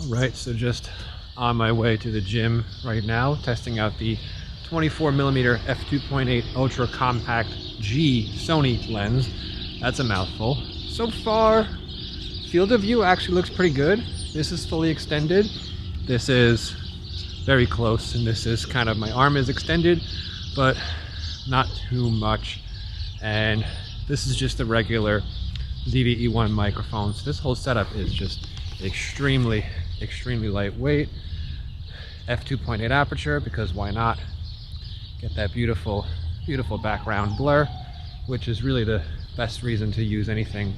Right, so just on my way to the gym right now, testing out the 24mm f2.8 ultra compact G Sony lens. That's a mouthful. So far, field of view actually looks pretty good. This is fully extended. This is very close, and this is kind of, my arm is extended, but not too much. And this is just a regular ZVE-1 microphone. So this whole setup is just extremely lightweight. F2.8 aperture, because why not? Get that beautiful background blur, which is really the best reason to use anything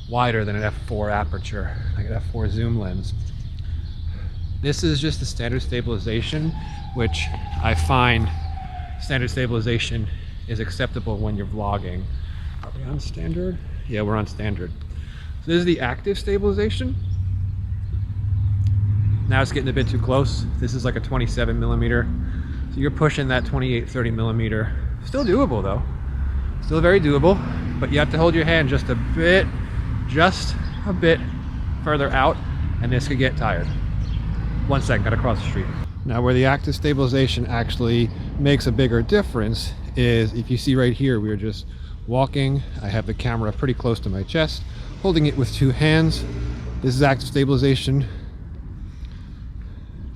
wider than an f4 aperture, like an f4 zoom lens. This is just the standard stabilization, which I find standard stabilization is acceptable when you're vlogging. Are we on standard? Yeah, we're on standard. So this is the active stabilization. Now it's getting a bit too close. This is like a 27mm. So you're pushing that 28-30mm. Still doable though. Still very doable, but you have to hold your hand just a bit further out, and this could get tired. 1 second, gotta cross the street. Now where the active stabilization actually makes a bigger difference is, if you see right here, we're just walking. I have the camera pretty close to my chest, holding it with 2 hands. This is active stabilization.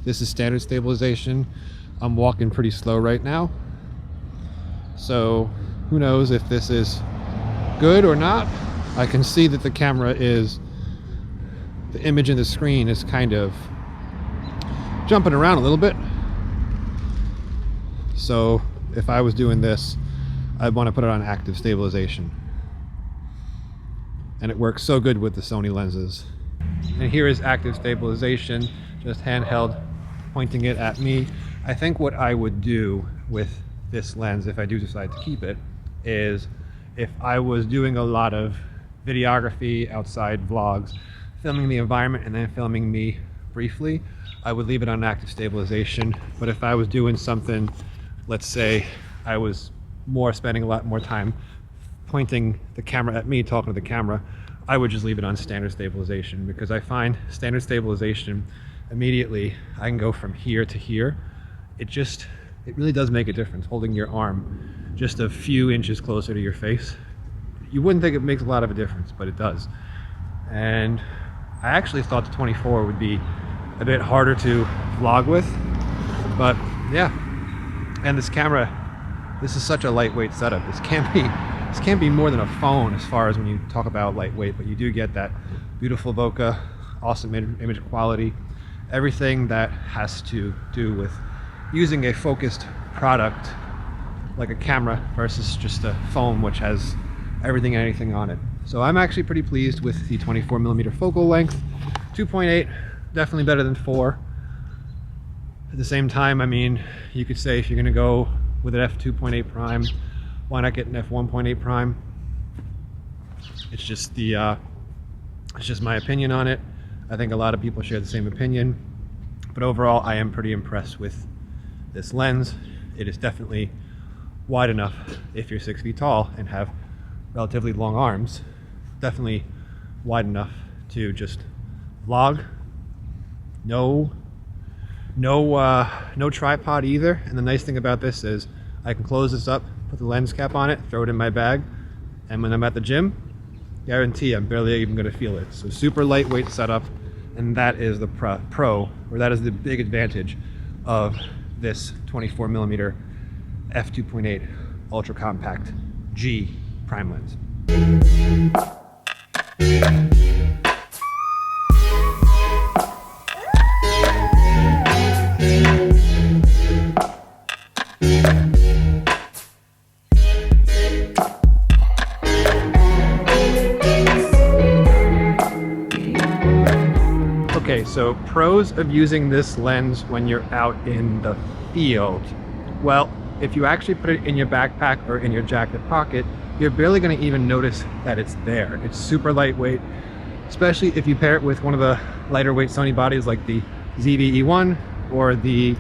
This is standard stabilization. I'm walking pretty slow right now, so who knows if this is good or not. I can see that the camera is, the image in the screen is kind of jumping around a little bit. So if I was doing this, I'd want to put it on active stabilization. And it works so good with the Sony lenses. And here is active stabilization, just handheld, pointing it at me. I think what I would do with this lens, if I do decide to keep it, is if I was doing a lot of videography, outside vlogs, filming the environment and then filming me briefly, I would leave it on active stabilization. But if I was doing something, let's say I was spending a lot more time pointing the camera at me, talking to the camera, I would just leave it on standard stabilization, because I find standard stabilization, immediately I can go from here to here. It really does make a difference, holding your arm just a few inches closer to your face. You wouldn't think it makes a lot of a difference, but it does. And I actually thought the 24 would be a bit harder to vlog with, but yeah. And this camera, this is such a lightweight setup. This can't be more than a phone as far as when you talk about lightweight, but you do get that beautiful bokeh, awesome image quality, everything that has to do with using a focused product like a camera versus just a phone which has everything and anything on it. So I'm actually pretty pleased with the 24mm focal length. 2.8, definitely better than 4. At the same time, I mean, you could say if you're gonna go with an f2.8 prime, why not get an f1.8 prime? It's just my opinion on it. I think a lot of people share the same opinion, but overall I am pretty impressed with this lens. It is definitely wide enough if you're 6 feet tall and have relatively long arms. Definitely wide enough to just vlog. No tripod either. And the nice thing about this is I can close this up, put the lens cap on it, throw it in my bag, and when I'm at the gym, guarantee I'm barely even going to feel it. So super lightweight setup, and that is the that is the big advantage of this 24mm f2.8 ultra compact G prime lens. Okay, so pros of using this lens when you're out in the field. Well, if you actually put it in your backpack or in your jacket pocket, you're barely going to even notice that it's there. It's super lightweight, especially if you pair it with one of the lighter weight Sony bodies like the ZVE-1 or the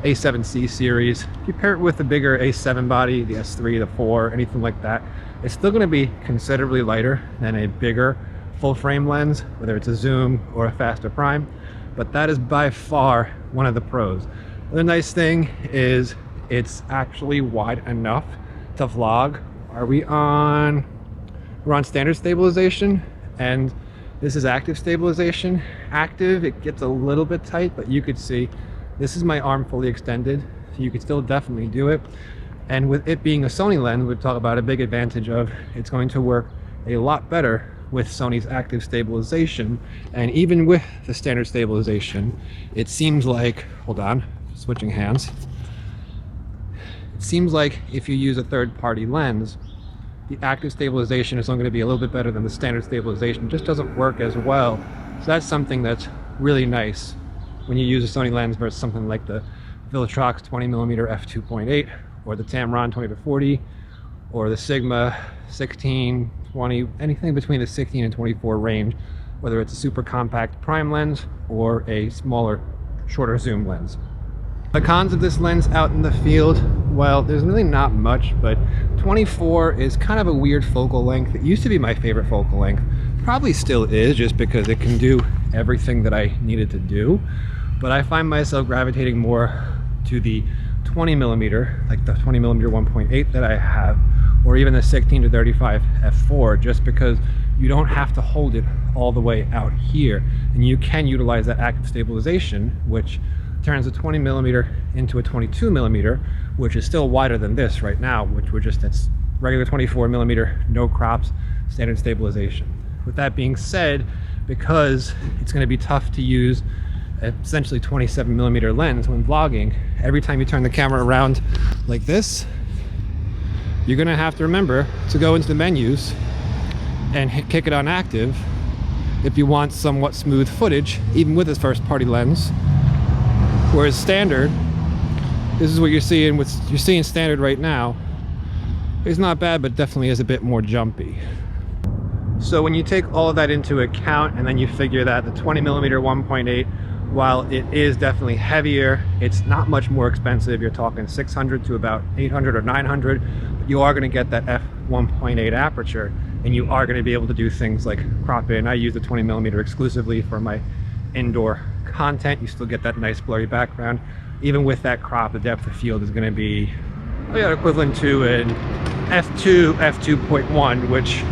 A7C series. If you pair it with the bigger A7 body, the S3, the 4, anything like that, it's still going to be considerably lighter than a bigger full frame lens, whether it's a zoom or a faster prime. but that is by far one of the pros. The nice thing is it's actually wide enough to vlog. We're on standard stabilization, and this is active stabilization. Active, it gets a little bit tight, but you could see this is my arm fully extended, so you could still definitely do it. And with it being a Sony lens, we'd talk about a big advantage of it's going to work a lot better with Sony's active stabilization. And even with the standard stabilization, it seems like, hold on, switching hands. It seems like if you use a third-party lens, the active stabilization is only going to be a little bit better than the standard stabilization. It just doesn't work as well. So that's something that's really nice when you use a Sony lens versus something like the Viltrox 20mm f2.8 or the Tamron 20-40 or the Sigma 16, 20, anything between the 16 and 24 range, whether it's a super compact prime lens or a smaller, shorter zoom lens. The cons of this lens out in the field, well, there's really not much, but 24 is kind of a weird focal length. It used to be my favorite focal length. Probably still is, just because it can do everything that I needed to do. But I find myself gravitating more to the 20mm, like the 20mm 1.8 that I have, or even the 16-35 f4, just because you don't have to hold it all the way out here, and you can utilize that active stabilization, which turns a 20mm into a 22mm, which is still wider than this right now, which we're just, that's regular 24mm, no crops, standard stabilization. With that being said, because it's going to be tough to use essentially 27mm lens when vlogging, every time you turn the camera around like this, you're going to have to remember to go into the menus and kick it on active if you want somewhat smooth footage, even with this first party lens. Whereas standard, this is what you're seeing standard right now. It's not bad, but definitely is a bit more jumpy. So when you take all of that into account, and then you figure that the 20mm 1.8, while it is definitely heavier, it's not much more expensive. You're talking 600 to about 800 or 900, but you are going to get that f1.8 aperture, and you are going to be able to do things like crop in. I use the 20mm exclusively for my indoor content. You still get that nice blurry background. Even with that crop, the depth of field is going to be equivalent to an f2, f2.1, which,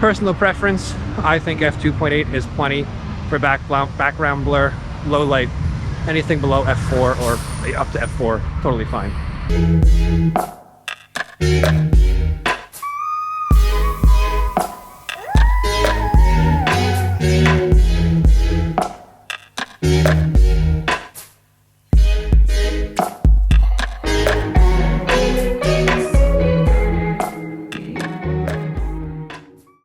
personal preference, I think f2.8 is plenty for background blur, low light. Anything below f4 or up to f4, totally fine.